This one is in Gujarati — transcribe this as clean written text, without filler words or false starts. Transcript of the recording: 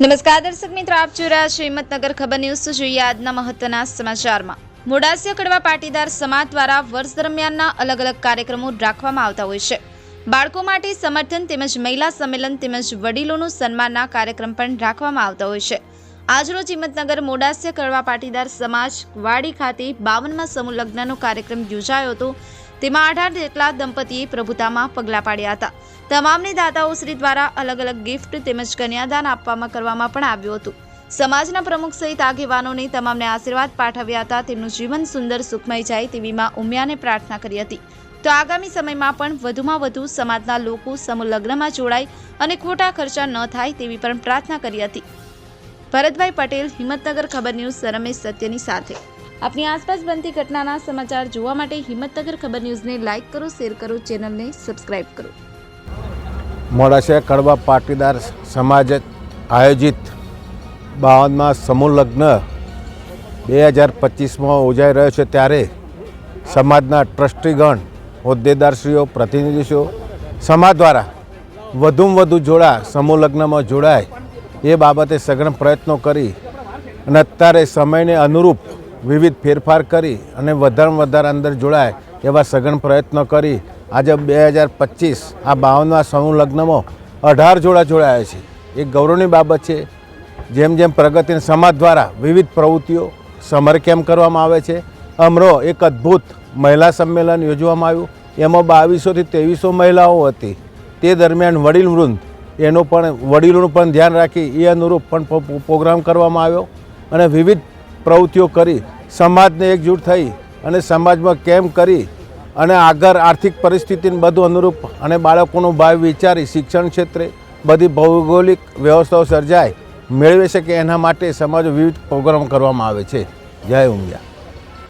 નમસ્કાર દર્શક મિત્રો, આપ જોઈ રહ્યા છો હિંમતનગર ખબર ન્યૂઝ। જોઈએ આજના મહત્વના સમાચારમાં। મોડાસિયા કડવા પાટીદાર સમાજ દ્વારા વર્ષ દરમિયાનના અલગ અલગ કાર્યક્રમો રાખવામાં આવતા હોય છે। બાળકો માટે સમર્થન તેમજ મહિલા સંમેલન તેમજ વડીલોનું સન્માનના કાર્યક્રમ પણ રાખવામાં આવતા હોય છે। આજરોજ હિંમતનગર મોડાસિયા કડવા પાટીદાર સમાજ વાડી ખાતે 52મા સમૂહ લગ્નનો કાર્યક્રમ યોજાયો હતો। તેમાં 18 જેટલા દંપતીએ પ્રભુતામાં પગલાં પાડ્યા હતા। તમામને દાતાઓ શ્રી દ્વારા અલગ અલગ ગિફ્ટ તેમજ કન્યાદાન આપવામાં કરવામાં પણ આવ્યું હતું। સમાજના પ્રમુખ સહિત આગેવાનોને તમામને આશીર્વાદ પાઠવ્યા હતા। તેમનું જીવન સુંદર સુખમય જાય તેવી માં ઉમિયાને પ્રાર્થના કરી હતી। તો આગામી સમયમાં પણ વધુમાં વધુ સમાજના લોકો સમૂહ લગ્નમાં જોડાય અને ખોટા ખર્ચા ન થાય તેવી પણ પ્રાર્થના કરી હતી। ભરતભાઈ પટેલ, હિંમતનગર ખબર ન્યૂઝ, રમેશ સત્યની સાથે। अपनी आसपास बनती घटना समाचार જોવા માટે હિંમતનગર ખબર ન્યૂઝને લાઇક કરો, શેર કરો, ચેનલને સબસ્ક્રાઇબ કરો। મોડાસિયા કડવા પાટીદાર સમાજ આયોજિત 52મા સમૂહ લગ્ન 2025માં યોજાઈ રહ્યો છે। ત્યારે સમાજના ટ્રસ્ટીગણ, હોદ્દેદારશ્રીઓ, પ્રતિનિધિઓ સમાજ દ્વારા વધુમાં વધુ સમૂહ લગ્નમાં જોડાય એ બાબતે સઘન પ્રયત્નો કરી અને અત્યારે સમયને અનુરૂપ વિવિધ ફેરફાર કરી અને વધારેમાં વધારે અંદર જોડાય એવા સઘન પ્રયત્નો કરી આજે 2025 આ 52મા સમૂહ લગ્નમાં 18 જોડા જોડાયા છે। એક ગૌરવની બાબત છે। જેમ જેમ પ્રગતિના સમાજ દ્વારા વિવિધ પ્રવૃત્તિઓ, સમર કેમ્પ કરવામાં આવે છે। અમરો એક અદ્ભુત મહિલા સંમેલન યોજવામાં આવ્યું। એમાં 2200થી 2300 મહિલાઓ હતી। તે દરમિયાન વડીલ વૃંદ વડીલોનું પણ ધ્યાન રાખી એ અનુરૂપ પણ પ્રોગ્રામ કરવામાં આવ્યો અને વિવિધ પ્રવૃત્તિઓ કરી સમાજને એકજૂટ થઈ અને સમાજમાં કેમ કરી અને આગળ આર્થિક પરિસ્થિતિને બધું અનુરૂપ અને બાળકોનું ભાવિ વિચારી શિક્ષણ ક્ષેત્રે બધી ભૌગોલિક વ્યવસ્થાઓ સર્જાય મેળવી શકે એના માટે સમાજ વિવિધ પ્રોગ્રામ કરવામાં આવે છે। જય ઉમિયા।